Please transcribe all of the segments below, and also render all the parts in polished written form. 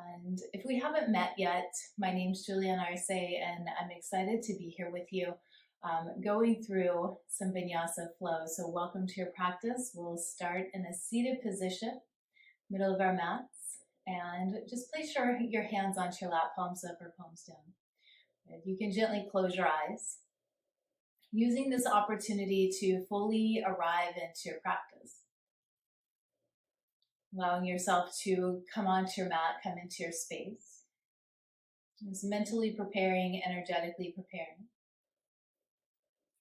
And if we haven't met yet, my name's Julianne Arce, and I'm excited to be here with you going through some Vinyasa Flow. So welcome to your practice. We'll start in a seated position, middle of our mats, and just place your hands onto your lap, palms up or palms down. You can gently close your eyes, using this opportunity to fully arrive into your practice. Allowing yourself to come onto your mat, come into your space. Just mentally preparing, energetically preparing.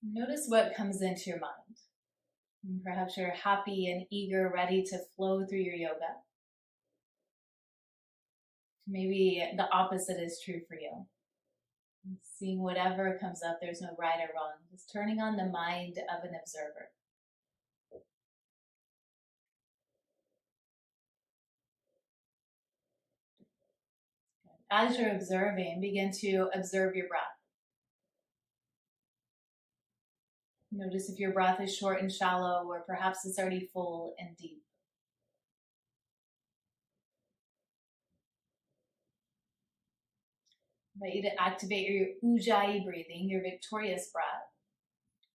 Notice what comes into your mind. And perhaps you're happy and eager, ready to flow through your yoga. Maybe the opposite is true for you. Seeing whatever comes up, there's no right or wrong. Just turning on the mind of an observer. As you're observing, begin to observe your breath. Notice if your breath is short and shallow, or perhaps it's already full and deep. I invite you to activate your Ujjayi breathing, your victorious breath.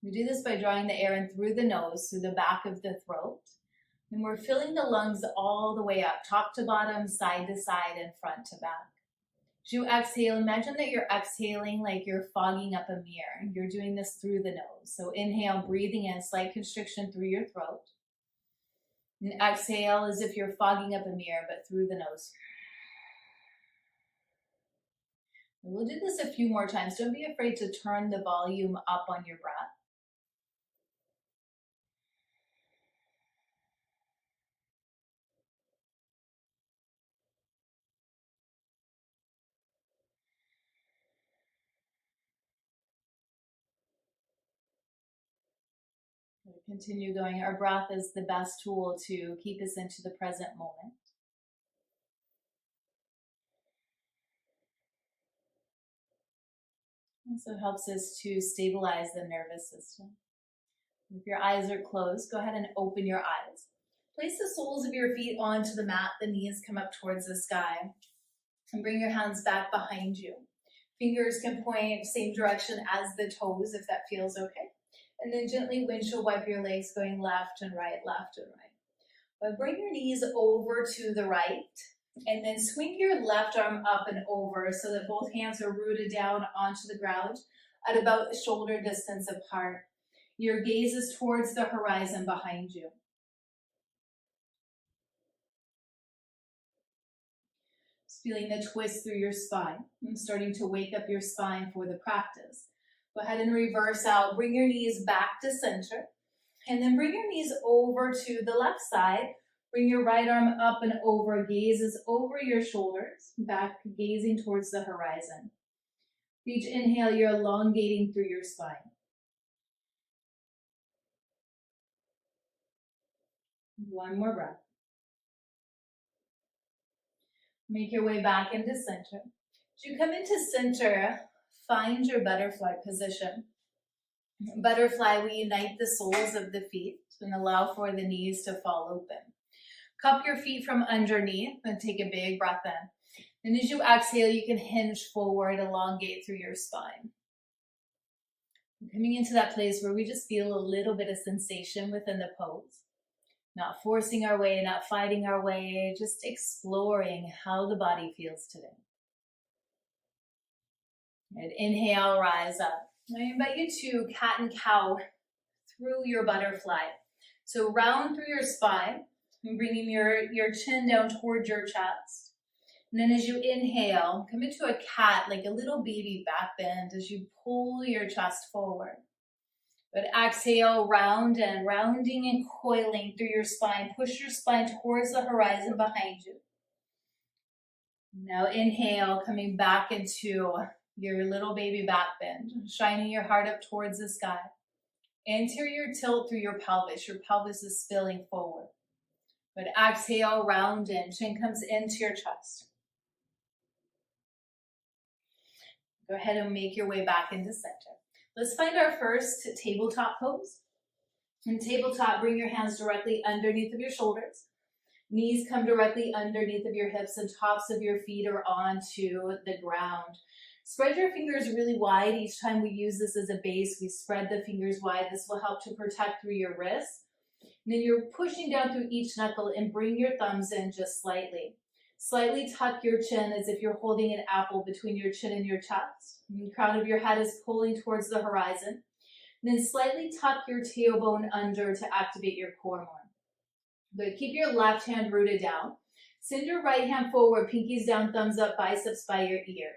We do this by drawing the air in through the nose, through the back of the throat. And we're filling the lungs all the way up, top to bottom, side to side, and front to back. As you exhale, imagine that you're exhaling like you're fogging up a mirror. You're doing this through the nose. So inhale, breathing in, slight constriction through your throat. And exhale as if you're fogging up a mirror, but through the nose. We'll do this a few more times. Don't be afraid to turn the volume up on your breath. We'll continue going. Our breath is the best tool to keep us into the present moment. Also helps us to stabilize the nervous system. If your eyes are closed, go ahead and open your eyes. Place the soles of your feet onto the mat, the knees come up towards the sky. And bring your hands back behind you. Fingers can point same direction as the toes if that feels okay. And then gently windshield wipe your legs going left and right, left and right. But bring your knees over to the right. And then swing your left arm up and over so that both hands are rooted down onto the ground at about shoulder distance apart. Your gaze is towards the horizon behind you. Just feeling the twist through your spine. I'm starting to wake up your spine for the practice. Go ahead and reverse out. Bring your knees back to center. And then bring your knees over to the left side. Bring your right arm up and over, gazes over your shoulders, back gazing towards the horizon. Each inhale, you're elongating through your spine. One more breath. Make your way back into center. As you come into center, find your butterfly position. Butterfly, we unite the soles of the feet and allow for the knees to fall open. Cup your feet from underneath and take a big breath in. And as you exhale, you can hinge forward, elongate through your spine. Coming into that place where we just feel a little bit of sensation within the pose. Not forcing our way, not fighting our way, just exploring how the body feels today. And inhale, rise up. I invite you to cat and cow through your butterfly. So round through your spine. And bringing your chin down towards your chest. And then as you inhale, come into a cat, like a little baby back bend as you pull your chest forward. But exhale, round and rounding and coiling through your spine. Push your spine towards the horizon behind you. Now inhale, coming back into your little baby back bend, shining your heart up towards the sky. Anterior tilt through your pelvis. Your pelvis is spilling forward. But exhale, round in, chin comes into your chest. Go ahead and make your way back into center. Let's find our first tabletop pose. In tabletop, bring your hands directly underneath of your shoulders. Knees come directly underneath of your hips and tops of your feet are onto the ground. Spread your fingers really wide. Each time we use this as a base, we spread the fingers wide. This will help to protect through your wrists. And then you're pushing down through each knuckle and bring your thumbs in just slightly. Slightly tuck your chin as if you're holding an apple between your chin and your chest. And the crown of your head is pulling towards the horizon. And then slightly tuck your tailbone under to activate your core more. Good. Keep your left hand rooted down. Send your right hand forward, pinkies down, thumbs up, biceps by your ear.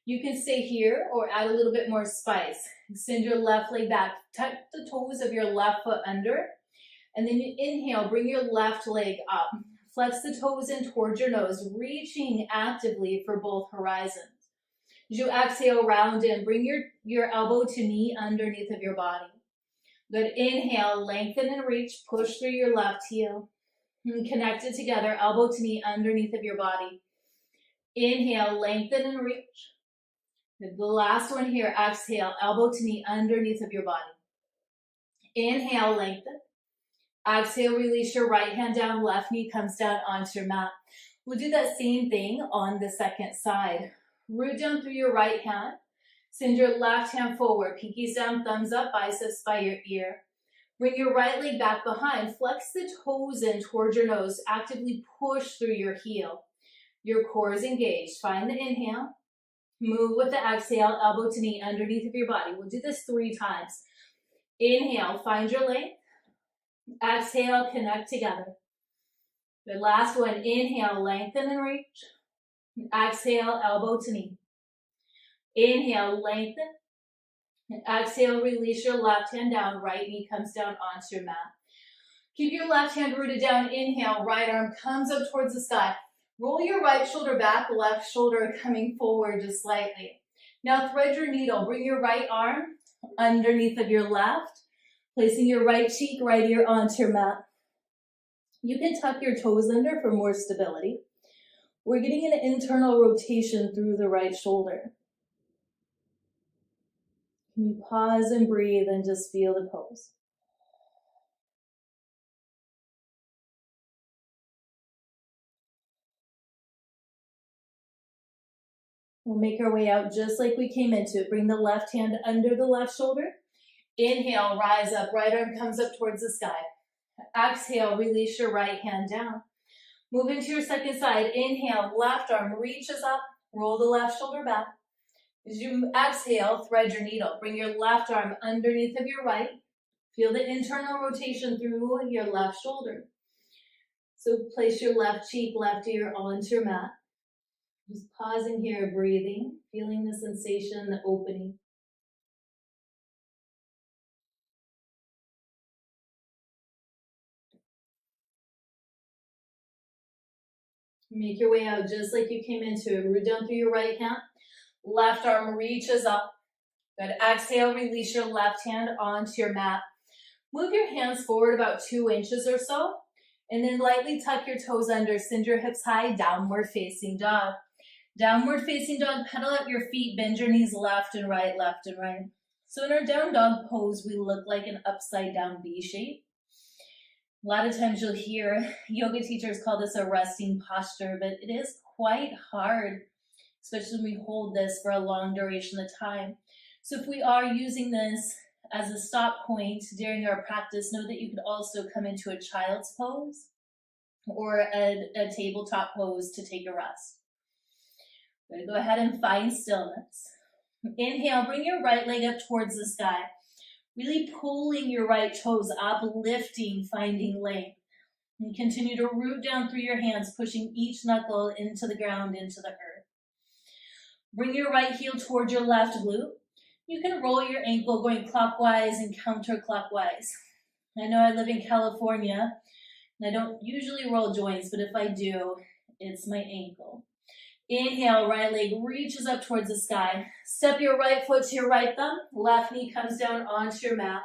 You can stay here or add a little bit more spice. Send your left leg back. Tuck the toes of your left foot under. And then you inhale, bring your left leg up. Flex the toes in towards your nose, reaching actively for both horizons. As you exhale, round in, bring your elbow to knee underneath of your body. Good. Inhale, lengthen and reach, push through your left heel. And connect it together, elbow to knee underneath of your body. Inhale, lengthen and reach. Good. The last one here, exhale, elbow to knee underneath of your body. Inhale, lengthen. Exhale, release your right hand down, left knee comes down onto your mat. We'll do that same thing on the second side. Root down through your right hand. Send your left hand forward, pinkies down, thumbs up, biceps by your ear. Bring your right leg back behind. Flex the toes in towards your nose. Actively push through your heel. Your core is engaged. Find the inhale. Move with the exhale, elbow to knee underneath of your body. We'll do this 3 times. Inhale, find your length. Exhale, connect together. The last one, inhale, lengthen and reach. Exhale, elbow to knee. Inhale, lengthen. Exhale, release your left hand down. Right knee comes down onto your mat. Keep your left hand rooted down. Inhale, right arm comes up towards the sky. Roll your right shoulder back, left shoulder coming forward just slightly. Now thread your needle. Bring your right arm underneath of your left. Placing your right cheek, right ear onto your mat. You can tuck your toes under for more stability. We're getting an internal rotation through the right shoulder. Can you pause and breathe and just feel the pose? We'll make our way out just like we came into it. Bring the left hand under the left shoulder. Inhale, rise up. Right arm comes up towards the sky. Exhale, release your right hand down. Move into your second side. Inhale, left arm reaches up. Roll the left shoulder back. As you exhale, thread your needle. Bring your left arm underneath of your right. Feel the internal rotation through your left shoulder. So place your left cheek, left ear onto your mat. Just pausing here, breathing, feeling the sensation, the opening. Make your way out just like you came into it. Root down through your right hand. Left arm reaches up. Good. Exhale, release your left hand onto your mat. Move your hands forward about 2 inches or so. And then lightly tuck your toes under. Send your hips high. Downward facing dog. Downward facing dog. Pedal out your feet. Bend your knees left and right, left and right. So in our down dog pose, we look like an upside down V shape. A lot of times you'll hear yoga teachers call this a resting posture, but it is quite hard, especially when we hold this for a long duration of time. So if we are using this as a stop point during our practice, know that you could also come into a child's pose or a tabletop pose to take a rest. We're going to go ahead and find stillness. Inhale, bring your right leg up towards the sky. Really pulling your right toes up, lifting, finding length. And continue to root down through your hands, pushing each knuckle into the ground, into the earth. Bring your right heel towards your left glute. You can roll your ankle going clockwise and counterclockwise. I know I live in California, and I don't usually roll joints, but if I do, it's my ankle. Inhale, right leg reaches up towards the sky. Step your right foot to your right thumb. Left knee comes down onto your mat.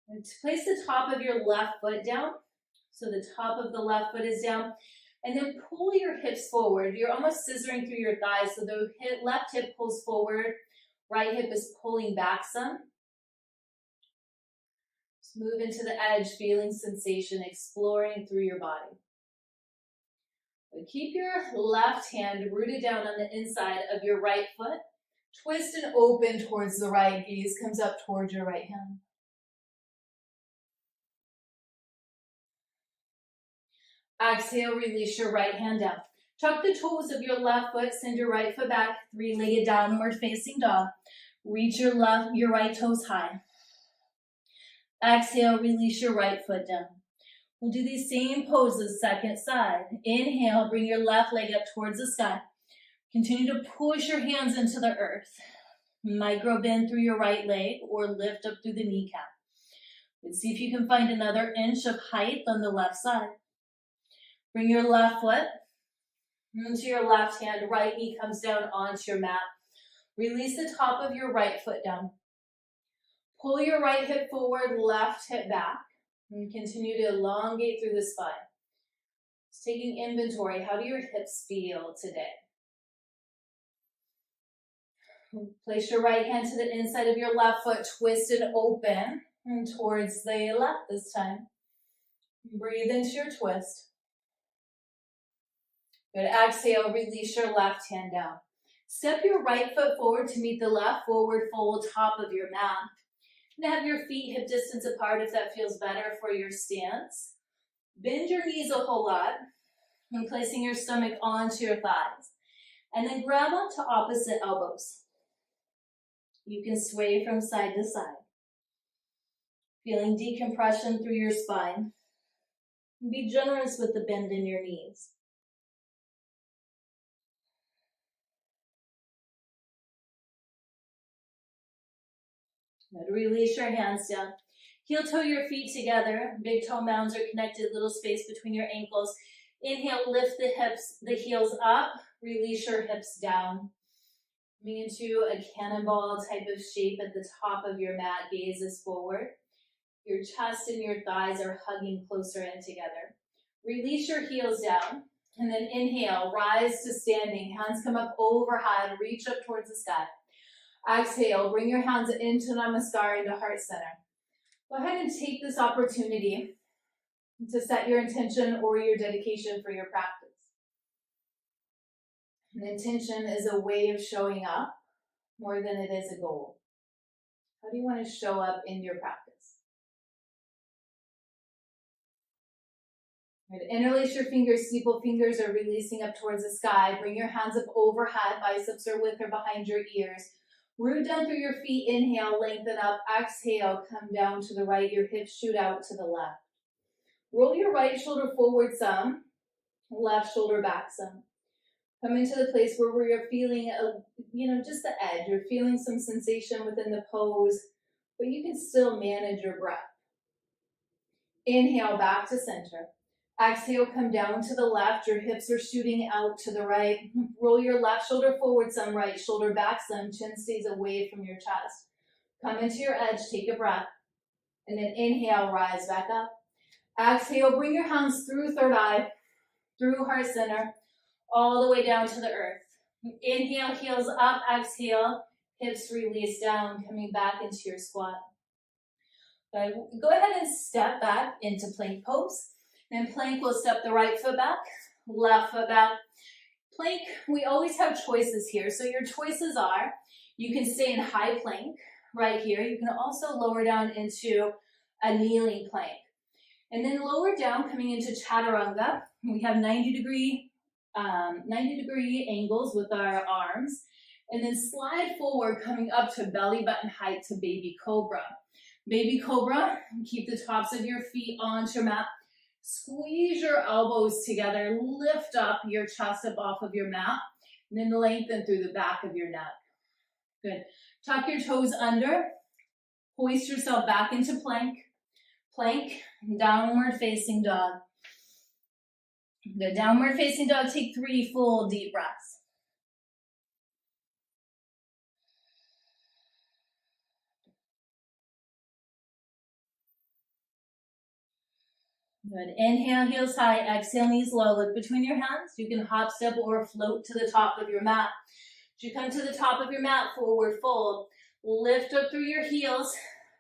And place the top of your left foot down. So the top of the left foot is down. And then pull your hips forward. You're almost scissoring through your thighs. So the left hip pulls forward. Right hip is pulling back some. Just move into the edge, feeling sensation, exploring through your body. But keep your left hand rooted down on the inside of your right foot. Twist and open towards the right. Gaze comes up towards your right hand. Exhale, release your right hand down. Tuck the toes of your left foot, send your right foot back, three-legged downward facing dog. Reach your right toes high. Exhale, release your right foot down. We'll do these same poses, second side. Inhale, bring your left leg up towards the sky. Continue to push your hands into the earth. Micro bend through your right leg or lift up through the kneecap. And see if you can find another inch of height on the left side. Bring your left foot into your left hand. Right knee comes down onto your mat. Release the top of your right foot down. Pull your right hip forward, left hip back. And continue to elongate through the spine. Just taking inventory. How do your hips feel today? Place your right hand to the inside of your left foot. Twist it open and towards the left this time. Breathe into your twist. Good. Exhale, release your left hand down. Step your right foot forward to meet the left, forward fold, top of your mat. And have your feet hip distance apart if that feels better for your stance. Bend your knees a whole lot and placing your stomach onto your thighs. And then grab onto opposite elbows. You can sway from side to side. Feeling decompression through your spine. Be generous with the bend in your knees. Now release your hands down. Heel toe your feet together. Big toe mounds are connected, little space between your ankles. Inhale, lift the hips, the heels up. Release your hips down. Coming into a cannonball type of shape at the top of your mat. Gaze is forward. Your chest and your thighs are hugging closer in together. Release your heels down. And then inhale, rise to standing. Hands come up overhead. Reach up towards the sky. Exhale, bring your hands into Namaskar, into heart center. Go ahead and take this opportunity to set your intention or your dedication for your practice. An intention is a way of showing up more than it is a goal. How do you want to show up in your practice? Right, interlace your fingers, steeple fingers are releasing up towards the sky. Bring your hands up overhead, biceps are with or behind your ears. Root down through your feet, inhale, lengthen up, exhale, come down to the right, your hips shoot out to the left. Roll your right shoulder forward some, left shoulder back some. Come into the place where you're feeling, just the edge. You're feeling some sensation within the pose, but you can still manage your breath. Inhale, back to center. Exhale, come down to the left. Your hips are shooting out to the right. Roll your left shoulder forward some, right shoulder back some. Chin stays away from your chest. Come into your edge, take a breath. And then inhale, rise back up. Exhale, bring your hands through third eye, through heart center, all the way down to the earth. Inhale, heels up, exhale, hips release down, coming back into your squat. Good. Go ahead and step back into plank pose. Then plank, we'll step the right foot back, left foot back. Plank, we always have choices here. So your choices are, you can stay in high plank right here. You can also lower down into a kneeling plank. And then lower down, coming into chaturanga. We have 90 degree angles with our arms. And then slide forward, coming up to belly button height to baby cobra. Baby cobra, keep the tops of your feet onto your mat. Squeeze your elbows together, lift up your chest up off of your mat, and then lengthen through the back of your neck. Good. Tuck your toes under, hoist yourself back into plank. Plank, downward facing dog. Good. Downward facing dog, take 3 full deep breaths. Good. Inhale, heels high. Exhale, knees low. Look between your hands. You can hop, step, or float to the top of your mat. As you come to the top of your mat, forward fold. Lift up through your heels.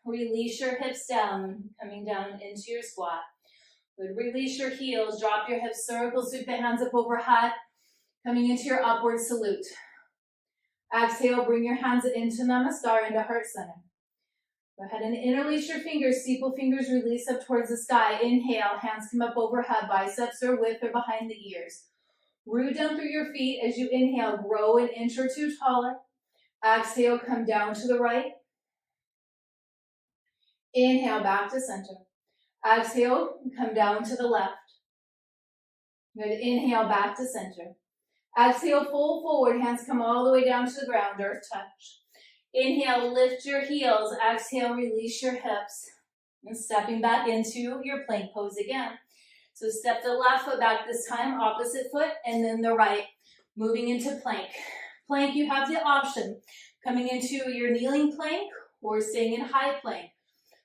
Release your hips down, coming down into your squat. Good. Release your heels. Drop your hips, circle, sweep the hands up overhead. Coming into your upward salute. Exhale, bring your hands into Namaskar, into heart center. Go ahead and interlace your fingers, steeple fingers, release up towards the sky. Inhale, hands come up overhead, biceps are width or behind the ears. Root down through your feet as you inhale, grow an inch or two taller. Exhale, come down to the right. Inhale, back to center. Exhale, come down to the left. Good. Inhale, back to center. Exhale, fold forward, hands come all the way down to the ground, earth touch. Inhale, lift your heels. Exhale, release your hips. And stepping back into your plank pose again. So step the left foot back this time, opposite foot, and then the right. Moving into plank. Plank, you have the option. Coming into your kneeling plank or staying in high plank.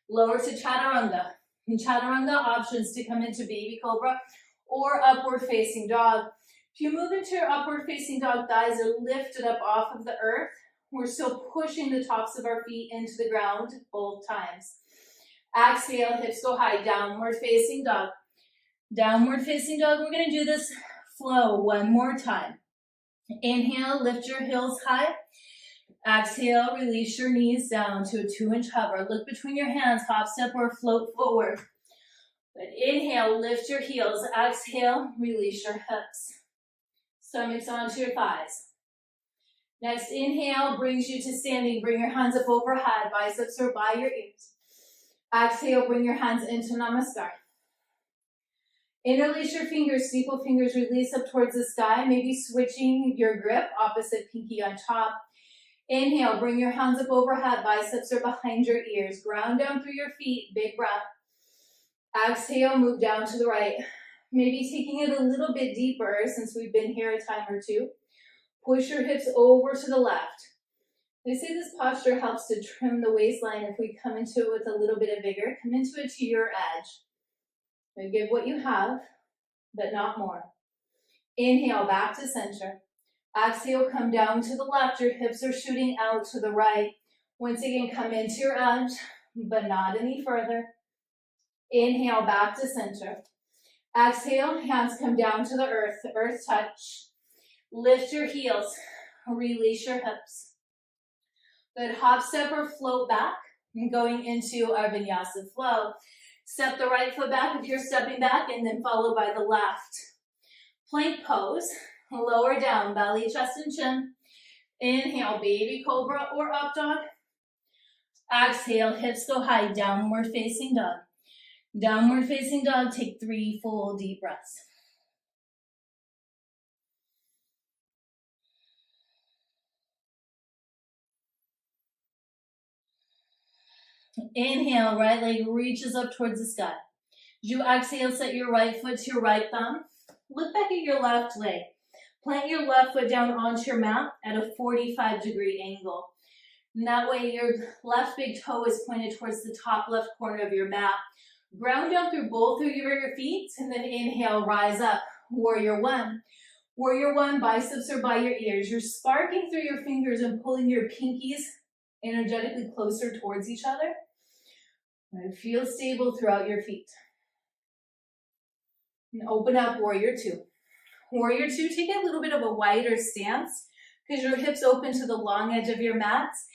Lower to chaturanga. In chaturanga, options to come into baby cobra or upward facing dog. If you move into your upward facing dog, thighs are lifted up off of the earth. We're still pushing the tops of our feet into the ground both times. Exhale, hips go high, downward facing dog. Downward facing dog, we're gonna do this flow one more time. Inhale, lift your heels high. Exhale, release your knees down to a 2-inch hover. Look between your hands, hop, step, or float forward. But inhale, lift your heels. Exhale, release your hips. Stomachs onto your thighs. Next inhale brings you to standing. Bring your hands up overhead, biceps are by your ears. Exhale, bring your hands into Namaskar. Interlace your fingers, steeple fingers, release up towards the sky, maybe switching your grip, opposite pinky on top. Inhale, bring your hands up overhead, biceps are behind your ears. Ground down through your feet, big breath. Exhale, move down to the right. Maybe taking it a little bit deeper since we've been here a time or two. Push your hips over to the left. They say this posture helps to trim the waistline. If we come into it with a little bit of vigor, come into it to your edge. And give what you have, but not more. Inhale, back to center. Exhale, come down to the left. Your hips are shooting out to the right. Once again, come into your edge, but not any further. Inhale, back to center. Exhale, hands come down to the earth touch. Lift your heels, release your hips. Good, hop, step, or float back. And going into our Vinyasa Flow. Step the right foot back if you're stepping back, and then follow by the left. Plank pose, lower down, belly, chest, and chin. Inhale, baby cobra or up dog. Exhale, hips go high, downward facing dog. Downward facing dog, take 3 full deep breaths. Inhale, right leg reaches up towards the sky. As you exhale, set your right foot to your right thumb. Look back at your left leg. Plant your left foot down onto your mat at a 45-degree angle. And that way your left big toe is pointed towards the top left corner of your mat. Ground down through both of your feet, and then inhale, rise up. Warrior one. Warrior one, biceps are by your ears. You're sparking through your fingers and pulling your pinkies energetically closer towards each other. And feel stable throughout your feet. And open up warrior two. Warrior two, take a little bit of a wider stance because your hips open to the long edge of your mats,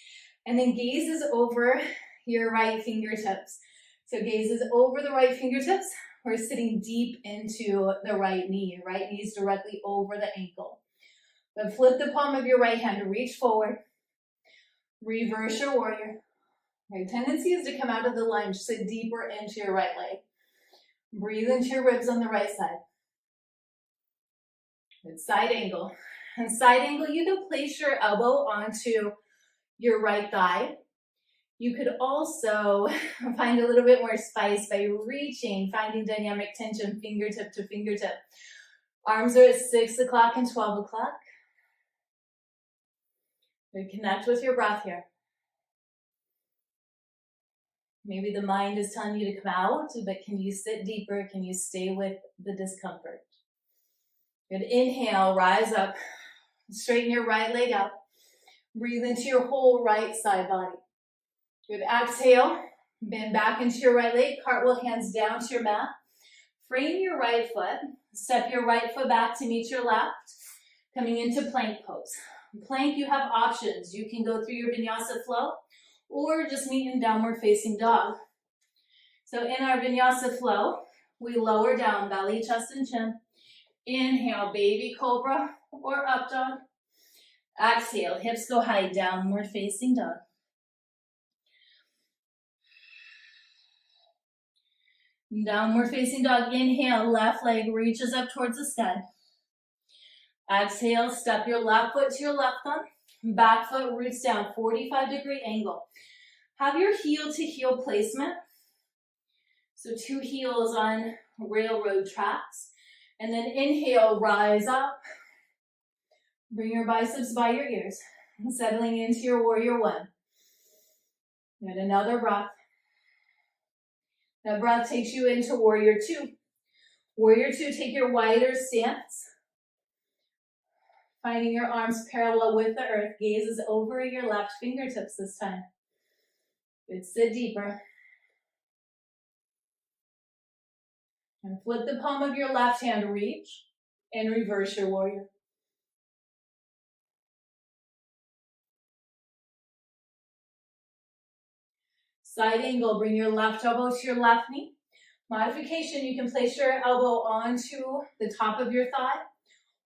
and then gazes over your right fingertips. So gazes over the right fingertips. We're sitting deep into the right knee. Your right knee is directly over the ankle. Then flip the palm of your right hand, reach forward. Reverse your warrior. Your tendency is to come out of the lunge, sit deeper into your right leg. Breathe into your ribs on the right side. Good side angle. And side angle, you can place your elbow onto your right thigh. You could also find a little bit more spice by reaching, finding dynamic tension fingertip to fingertip. Arms are at 6 o'clock and 12 o'clock. Connect with your breath here. Maybe the mind is telling you to come out, but can you sit deeper? Can you stay with the discomfort? Good. Inhale, rise up. Straighten your right leg up. Breathe into your whole right side body. Good. Exhale, bend back into your right leg. Cartwheel hands down to your mat. Frame your right foot. Step your right foot back to meet your left. Coming into plank pose. Plank, you have options. You can go through your Vinyasa Flow or just meet in downward facing dog. So in our Vinyasa Flow, we lower down belly, chest, and chin. Inhale, baby cobra or up dog. Exhale, hips go high, downward facing dog. Downward facing dog. Inhale, left leg reaches up towards the sky. Exhale, step your left foot to your left thumb. Back foot roots down, 45-degree angle. Have your heel to heel placement. So 2 heels on railroad tracks. And then inhale, rise up. Bring your biceps by your ears. Settling into your warrior 1. And another breath. That breath takes you into warrior 2. Warrior 2, take your wider stance. Finding your arms parallel with the earth. Gaze is over your left fingertips this time. Good, sit deeper. And flip the palm of your left hand, reach, and reverse your warrior. Side angle, bring your left elbow to your left knee. Modification, you can place your elbow onto the top of your thigh,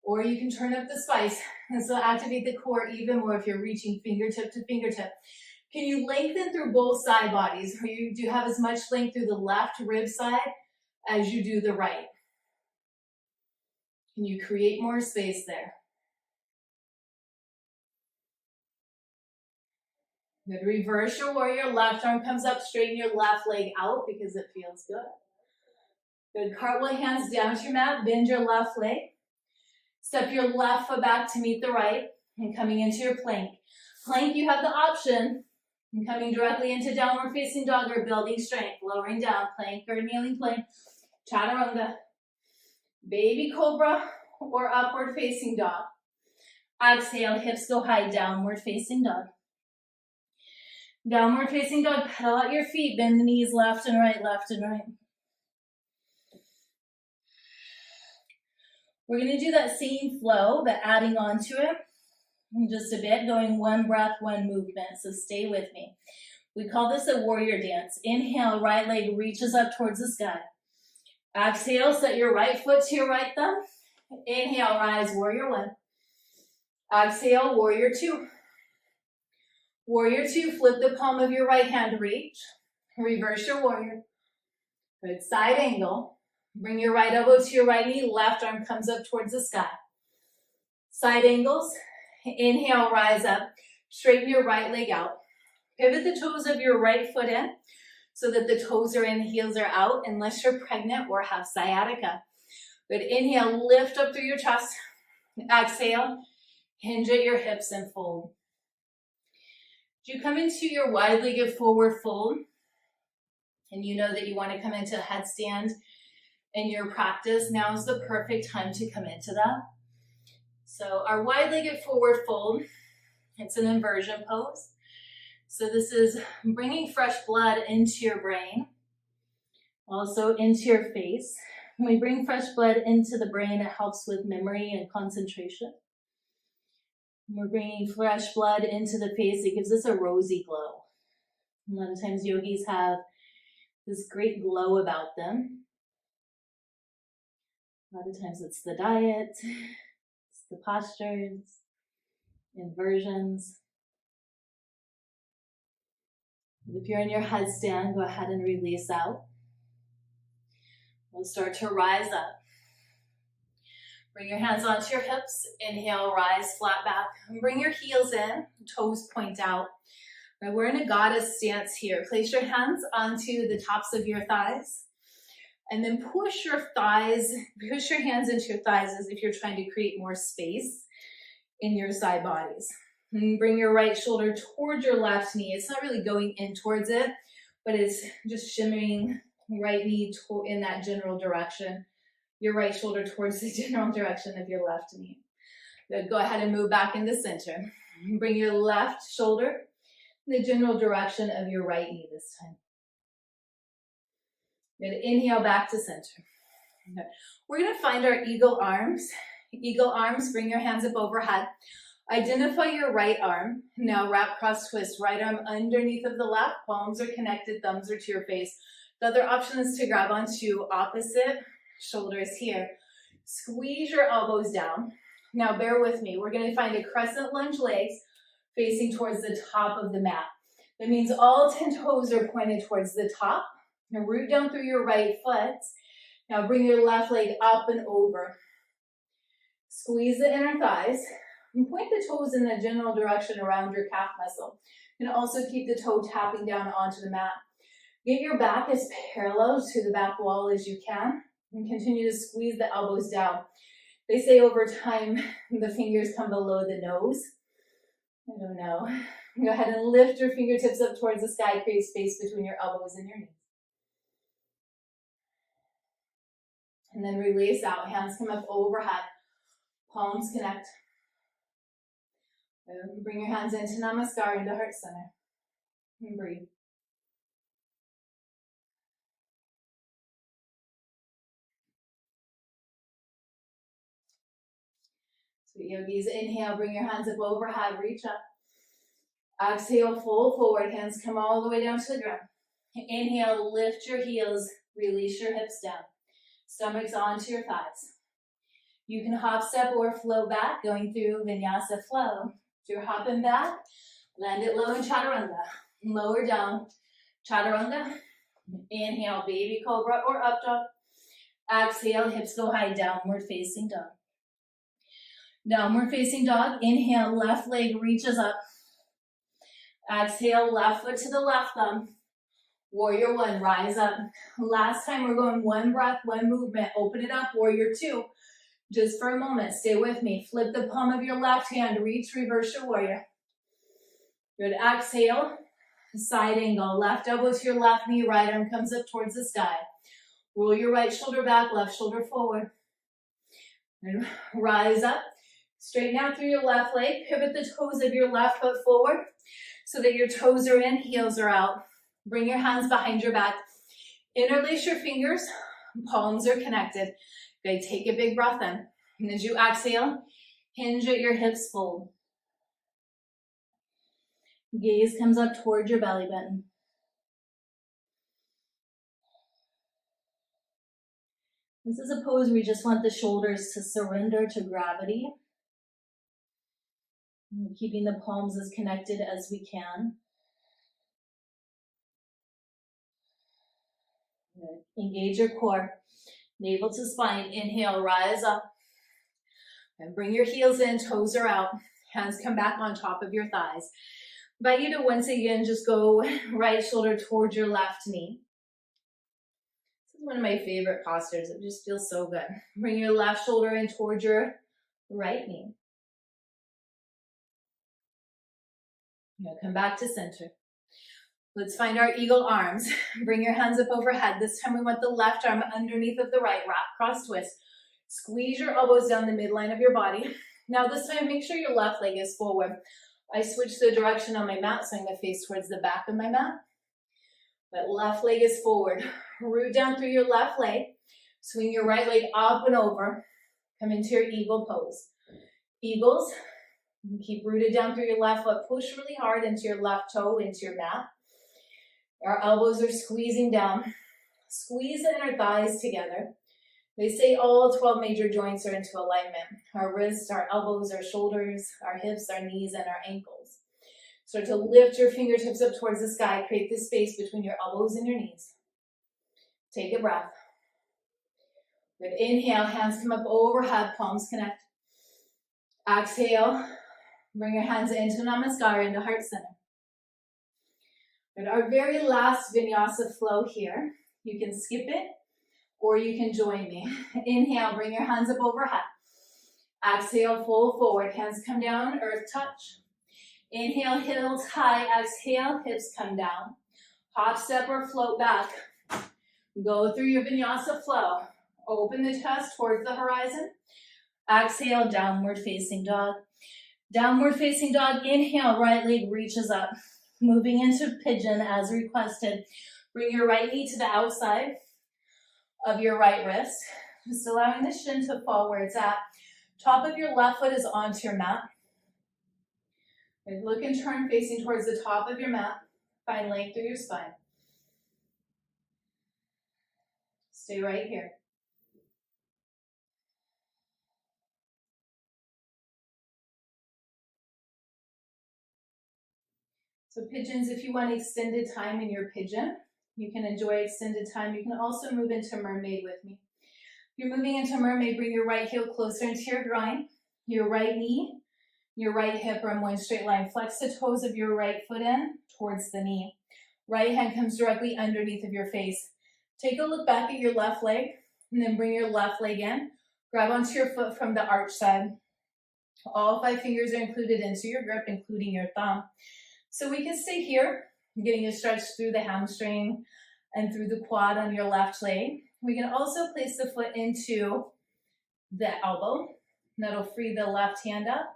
or you can turn up the spice, and so activate the core even more if you're reaching fingertip to fingertip. Can you lengthen through both side bodies, or you do have as much length through the left rib side as you do the right? Can you create more space there? Good. Reverse your warrior. Left arm comes up, straighten your left leg out because it feels good. Good. Cartwheel hands down to your mat. Bend your left leg. Step your left foot back to meet the right and coming into your plank. Plank, you have the option of coming directly into downward facing dog or building strength. Lowering down, plank or kneeling plank. Chaturanga. Baby cobra or upward facing dog. Exhale, hips go high, downward facing dog. Downward facing dog, pedal out your feet, bend the knees left and right, left and right. We're going to do that same flow, but adding on to it in just a bit, going one breath, one movement, so stay with me. We call this a warrior dance. Inhale, right leg reaches up towards the sky. Exhale, set your right foot to your right thumb. Inhale, rise, warrior 1. Exhale, warrior 2. Warrior 2, flip the palm of your right hand, reach. Reverse your warrior. Good, side angle. Bring your right elbow to your right knee, left arm comes up towards the sky. Side angles. Inhale, rise up. Straighten your right leg out. Pivot the toes of your right foot in so that the toes are in, heels are out, unless you're pregnant or have sciatica. Good, inhale, lift up through your chest. Exhale, hinge at your hips and fold. As you come into your wide-legged forward fold, and you know that you want to come into a headstand in your practice, now is the perfect time to come into that. So our wide-legged forward fold, it's an inversion pose. So this is bringing fresh blood into your brain, also into your face. When we bring fresh blood into the brain, it helps with memory and concentration. When we're bringing fresh blood into the face, it gives us a rosy glow. A lot of times yogis have this great glow about them. A lot of times it's the diet, it's the postures, inversions. If you're in your headstand, go ahead and release out. We'll start to rise up. Bring your hands onto your hips. Inhale, rise, flat back. And bring your heels in, toes point out. Now we're in a goddess stance here. Place your hands onto the tops of your thighs. And then push your hands into your thighs as if you're trying to create more space in your side bodies. And bring your right shoulder towards your left knee. It's not really going in towards it, but it's just shimmering right knee in that general direction. Your right shoulder towards the general direction of your left knee. Good. Go ahead and move back into center. Bring your left shoulder in the general direction of your right knee this time. Good. Inhale back to center. Okay. We're gonna find our eagle arms. Eagle arms, bring your hands up overhead. Identify your right arm. Now wrap cross twist, right arm underneath of the left, palms are connected, thumbs are to your face. The other option is to grab onto opposite shoulders here. Squeeze your elbows down. Now bear with me. We're gonna find a crescent lunge legs facing towards the top of the mat. That means all 10 toes are pointed towards the top. Now root down through your right foot. Now bring your left leg up and over. Squeeze the inner thighs. And point the toes in the general direction around your calf muscle. And also keep the toe tapping down onto the mat. Get your back as parallel to the back wall as you can. And continue to squeeze the elbows down. They say over time, the fingers come below the nose. I don't know. Go ahead and lift your fingertips up towards the sky. Create space between your elbows and your knees. And then release out. Hands come up overhead. Palms connect. Bring your hands into Namaskar, into heart center. And breathe. Sweet yogis, inhale, bring your hands up overhead, reach up. Exhale, fold forward, hands come all the way down to the ground. Inhale, lift your heels, release your hips down. Stomachs onto your thighs. You can hop, step, or flow back, going through Vinyasa Flow. If you're hopping back, land it low in Chaturanga. Lower down, Chaturanga. Inhale, baby cobra or up dog. Exhale, hips go high, downward facing dog. Downward facing dog. Inhale, left leg reaches up. Exhale, left foot to the left thumb. Warrior one, rise up. Last time we're going one breath, one movement. Open it up, warrior two. Just for a moment, stay with me. Flip the palm of your left hand, reach, reverse your warrior. Good, exhale, side angle. Left elbow to your left knee, right arm comes up towards the sky. Roll your right shoulder back, left shoulder forward. And rise up. Straighten out through your left leg. Pivot the toes of your left foot forward so that your toes are in, heels are out. Bring your hands behind your back. Interlace your fingers. Palms are connected. Okay, take a big breath in. And as you exhale, hinge at your hips, fold. Gaze comes up towards your belly button. This is a pose where we just want the shoulders to surrender to gravity. Keeping the palms as connected as we can. Good. Engage your core. Navel to spine. Inhale, rise up. And bring your heels in, toes are out. Hands come back on top of your thighs. Invite you to once again just go right shoulder towards your left knee. This is one of my favorite postures. It just feels so good. Bring your left shoulder in towards your right knee. Now come back to center. Let's find our eagle arms. Bring your hands up overhead. This time we want the left arm underneath of the right. Wrap, cross, twist. Squeeze your elbows down the midline of your body. Now this time, make sure your left leg is forward. I switched the direction on my mat, so I'm going to face towards the back of my mat. But left leg is forward. Root down through your left leg. Swing your right leg up and over. Come into your eagle pose. Eagles. Keep rooted down through your left foot. Push really hard into your left toe, into your mat. Our elbows are squeezing down. Squeeze the inner thighs together. They say all 12 major joints are into alignment. Our wrists, our elbows, our shoulders, our hips, our knees, and our ankles. Start to lift your fingertips up towards the sky. Create this space between your elbows and your knees. Take a breath. Good. Inhale, hands come up overhead, palms connect. Exhale, bring your hands into Namaskar, into heart center. Good. Our very last Vinyasa flow here. You can skip it or you can join me. Inhale, bring your hands up overhead. Exhale, fold forward. Hands come down, earth touch. Inhale, heels high. Exhale, hips come down. Hop, step, or float back. Go through your Vinyasa flow. Open the chest towards the horizon. Exhale, downward facing dog. Downward facing dog. Inhale, right leg reaches up. Moving into pigeon as requested. Bring your right knee to the outside of your right wrist. Just allowing the shin to fall where it's at. Top of your left foot is onto your mat. Look and turn facing towards the top of your mat. Find length through your spine. Stay right here. So pigeons, if you want extended time in your pigeon, you can enjoy extended time. You can also move into mermaid with me. If you're moving into mermaid, bring your right heel closer into your groin, your right knee, your right hip are in one straight line. Flex the toes of your right foot in towards the knee. Right hand comes directly underneath of your face. Take a look back at your left leg and then bring your left leg in. Grab onto your foot from the arch side. All 5 fingers are included into your grip, including your thumb. So we can stay here, getting a stretch through the hamstring and through the quad on your left leg. We can also place the foot into the elbow. That'll free the left hand up.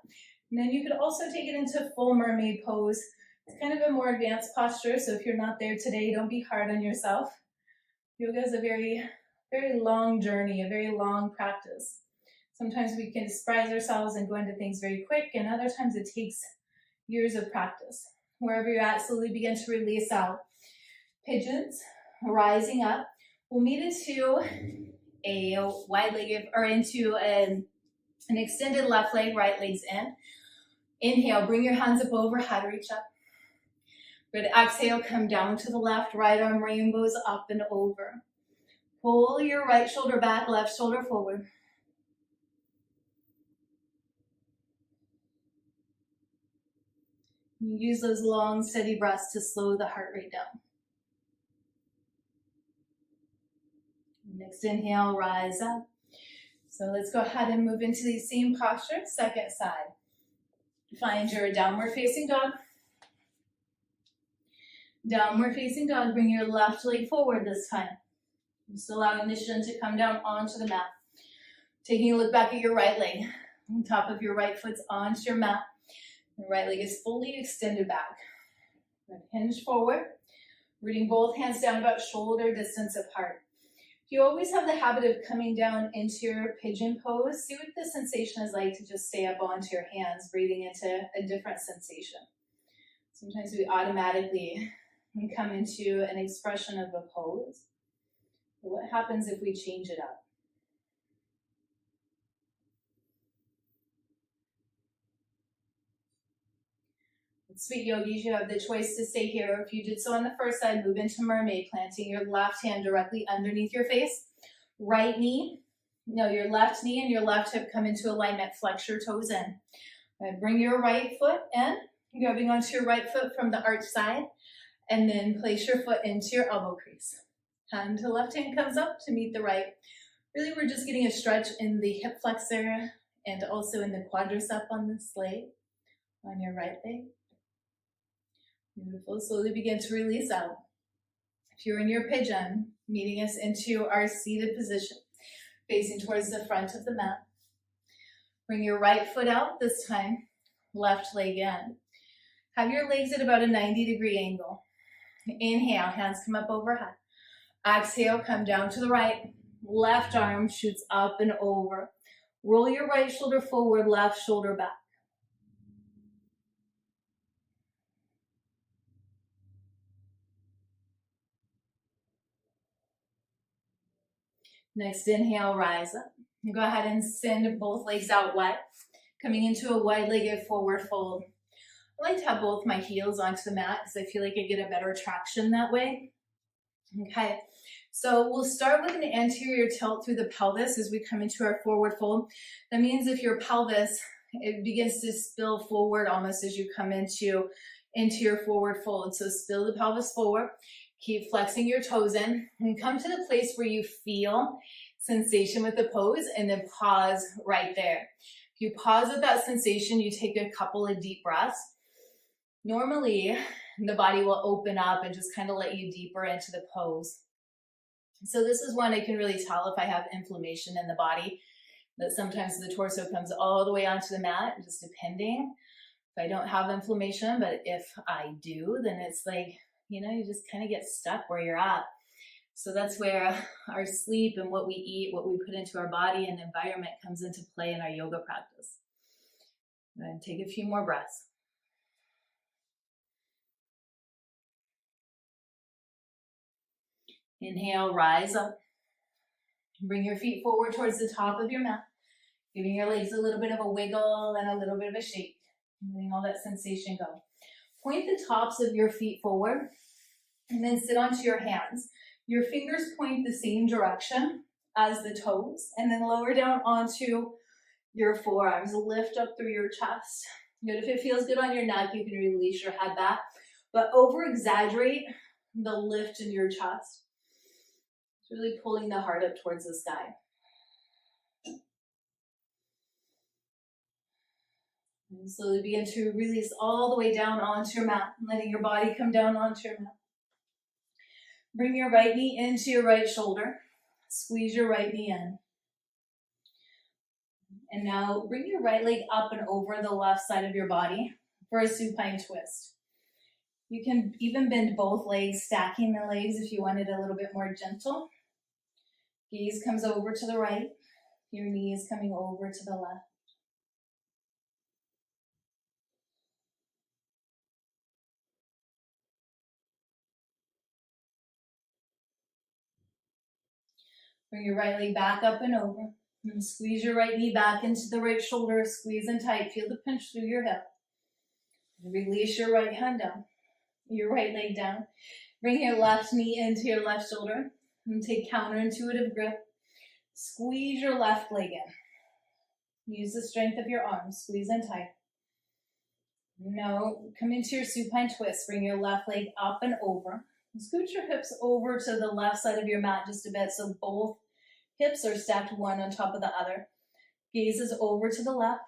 And then you could also take it into full mermaid pose. It's kind of a more advanced posture, so if you're not there today, don't be hard on yourself. Yoga is a very, very long journey, a very long practice. Sometimes we can surprise ourselves and go into things very quick, and other times it takes years of practice. Wherever you're at, slowly begin to release out. Pigeons, rising up. We'll meet into a wide leg, or into an extended left leg, right leg's in. Inhale, bring your hands up overhead, reach up. Good, exhale, come down to the left, right arm rainbows up and over. Pull your right shoulder back, left shoulder forward. Use those long, steady breaths to slow the heart rate down. Next inhale, rise up. So let's go ahead and move into the same posture, second side. Find your downward facing dog. Downward facing dog, bring your left leg forward this time. Just allowing the shin to come down onto the mat. Taking a look back at your right leg. On top of your right foot's onto your mat. The right leg is fully extended back. Hinge forward. Rooting both hands down about shoulder distance apart. If you always have the habit of coming down into your pigeon pose, see what the sensation is like to just stay up onto your hands, breathing into a different sensation. Sometimes we automatically come into an expression of a pose. But what happens if we change it up? Sweet yogis, you have the choice to stay here. If you did so on the first side, move into mermaid, planting your left hand directly underneath your face. Right knee, no, your left knee and your left hip come into alignment. Flex your toes in. Right, bring your right foot in, grabbing onto your right foot from the arch side, and then place your foot into your elbow crease. Hand to left hand comes up to meet the right. Really, we're just getting a stretch in the hip flexor and also in the quadricep on this leg, on your right leg. Beautiful. Slowly begin to release out. If you're in your pigeon, meeting us into our seated position, facing towards the front of the mat. Bring your right foot out this time, left leg in. Have your legs at about a 90-degree angle. Inhale, hands come up overhead. Exhale, come down to the right. Left arm shoots up and over. Roll your right shoulder forward, left shoulder back. Next inhale, rise up. Go ahead and send both legs out wide, coming into a wide-legged forward fold. I like to have both my heels onto the mat because I feel like I get a better traction that way. Okay, so we'll start with an anterior tilt through the pelvis as we come into our forward fold. That means if your pelvis, it begins to spill forward almost as you come into your forward fold. So spill the pelvis forward. Keep flexing your toes in and come to the place where you feel sensation with the pose and then pause right there. If you pause with that sensation, you take a couple of deep breaths. Normally, the body will open up and just kind of let you deeper into the pose. So this is one I can really tell if I have inflammation in the body, that sometimes the torso comes all the way onto the mat, just depending. If I don't have inflammation, but if I do, then it's like, you know, you just kind of get stuck where you're at. So that's where our sleep and what we eat, what we put into our body and environment comes into play in our yoga practice. And take a few more breaths. Inhale, rise up. Bring your feet forward towards the top of your mat, giving your legs a little bit of a wiggle and a little bit of a shake, letting all that sensation go. Point the tops of your feet forward and then sit onto your hands. Your fingers point the same direction as the toes, and then lower down onto your forearms. Lift up through your chest. Good. If it feels good on your neck, you can release your head back, but over-exaggerate the lift in your chest. It's really pulling the heart up towards the sky. And slowly begin to release all the way down onto your mat, letting your body come down onto your mat. Bring your right knee into your right shoulder. Squeeze your right knee in. And now bring your right leg up and over the left side of your body for a supine twist. You can even bend both legs, stacking the legs if you want it a little bit more gentle. Gaze comes over to the right. Your knee is coming over to the left. Bring your right leg back up and over. And squeeze your right knee back into the right shoulder. Squeeze in tight. Feel the pinch through your hip. Release your right hand down. Your right leg down. Bring your left knee into your left shoulder. And take counterintuitive grip. Squeeze your left leg in. Use the strength of your arms. Squeeze in tight. Now come into your supine twist. Bring your left leg up and over. Scoot your hips over to the left side of your mat just a bit so both hips are stacked one on top of the other. Gaze is over to the left.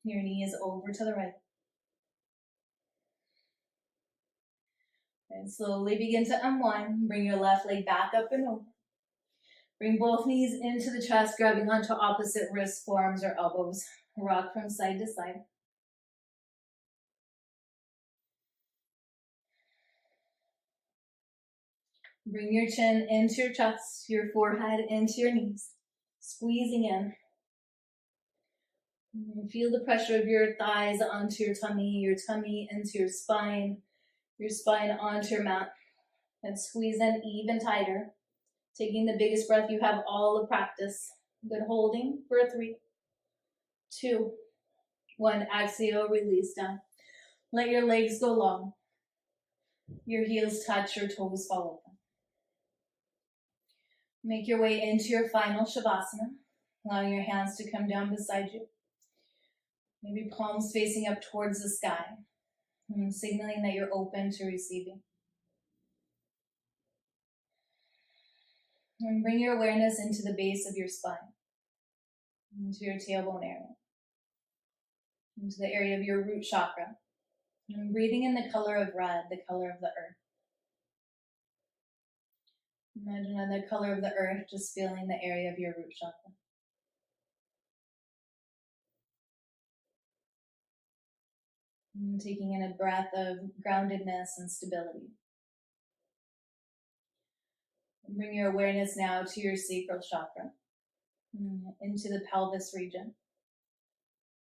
Your knee is over to the right. And slowly begin to unwind. Bring your left leg back up and over. Bring both knees into the chest, grabbing onto opposite wrists, forearms, or elbows. Rock from side to side. Bring your chin into your chest, your forehead into your knees. Squeezing in. And feel the pressure of your thighs onto your tummy into your spine onto your mat. And squeeze in even tighter. Taking the biggest breath you have all of practice. Good, holding for 3, 2, 1. Exhale, release down. Let your legs go long. Your heels touch, your toes fall open. Make your way into your final Shavasana, allowing your hands to come down beside you. Maybe palms facing up towards the sky, and signaling that you're open to receiving. And bring your awareness into the base of your spine, into your tailbone area, into the area of your root chakra. And breathing in the color of red, the color of the earth. Imagine on the color of the earth, just feeling the area of your root chakra. And taking in a breath of groundedness and stability. And bring your awareness now to your sacral chakra, into the pelvis region.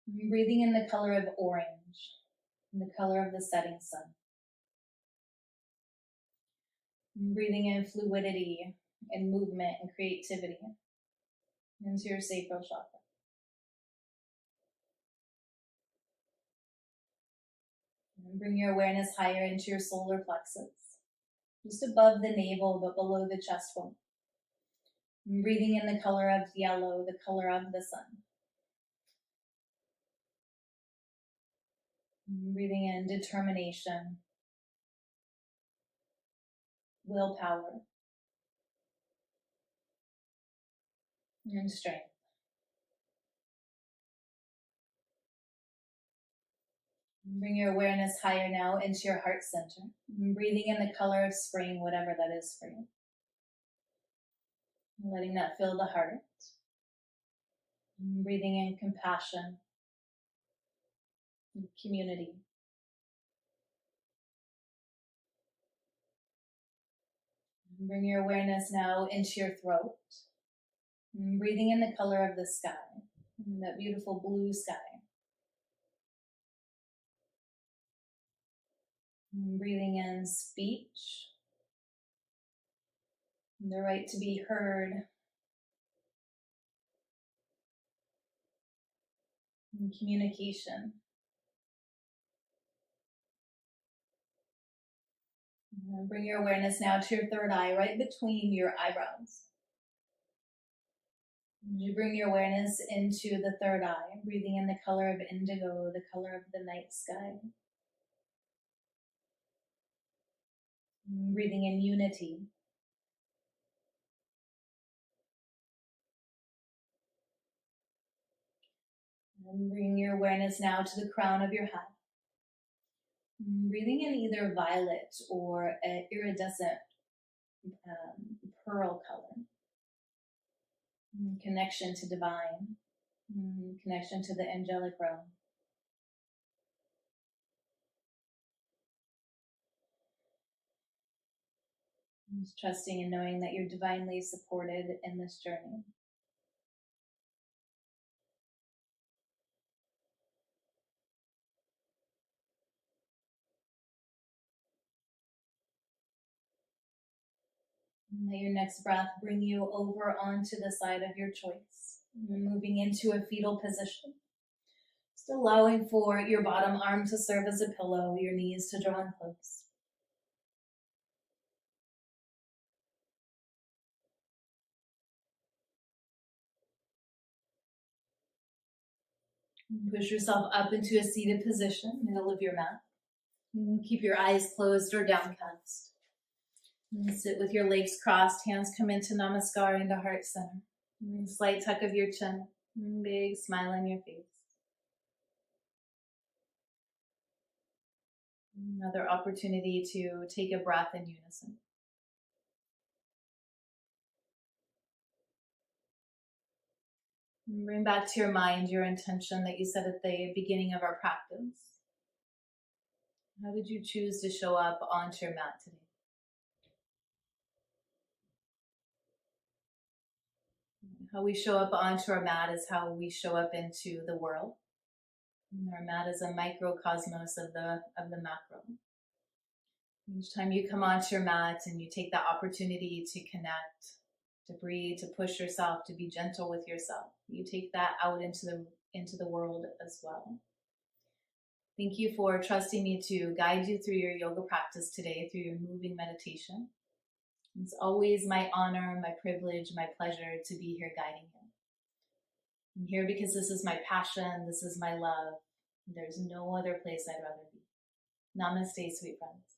And breathing in the color of orange, and the color of the setting sun. And breathing in fluidity and movement and creativity into your sacral chakra. And bring your awareness higher into your solar plexus, just above the navel but below the chest bone. And breathing in the color of yellow, the color of the sun. And breathing in determination, willpower, and strength. And bring your awareness higher now into your heart center. And breathing in the color of spring, whatever that is for you. And letting that fill the heart. And breathing in compassion, and community. Bring your awareness now into your throat. Breathing in the color of the sky, that beautiful blue sky. Breathing in speech, the right to be heard, and communication. Bring your awareness now to your third eye, right between your eyebrows. You bring your awareness into the third eye, breathing in the color of indigo, the color of the night sky. Breathing in unity. And bring your awareness now to the crown of your head. Breathing in either violet or iridescent pearl color. Connection to divine. Connection to the angelic realm. Just trusting and knowing that you're divinely supported in this journey. And let your next breath bring you over onto the side of your choice. Moving into a fetal position. Just allowing for your bottom arm to serve as a pillow, your knees to draw in close. Push yourself up into a seated position, middle of your mat. Keep your eyes closed or downcast. Sit with your legs crossed, hands come into Namaskar into heart center. Slight tuck of your chin, big smile on your face. Another opportunity to take a breath in unison. Bring back to your mind your intention that you set at the beginning of our practice. How did you choose to show up onto your mat today? How we show up onto our mat is how we show up into the world. And our mat is a microcosmos of the macro. Each time you come onto your mat and you take that opportunity to connect, to breathe, to push yourself, to be gentle with yourself, you take that out into the world as well. Thank you for trusting me to guide you through your yoga practice today, through your moving meditation. It's always my honor, my privilege, my pleasure to be here guiding you. I'm here because this is my passion, this is my love. There's no other place I'd rather be. Namaste, sweet friends.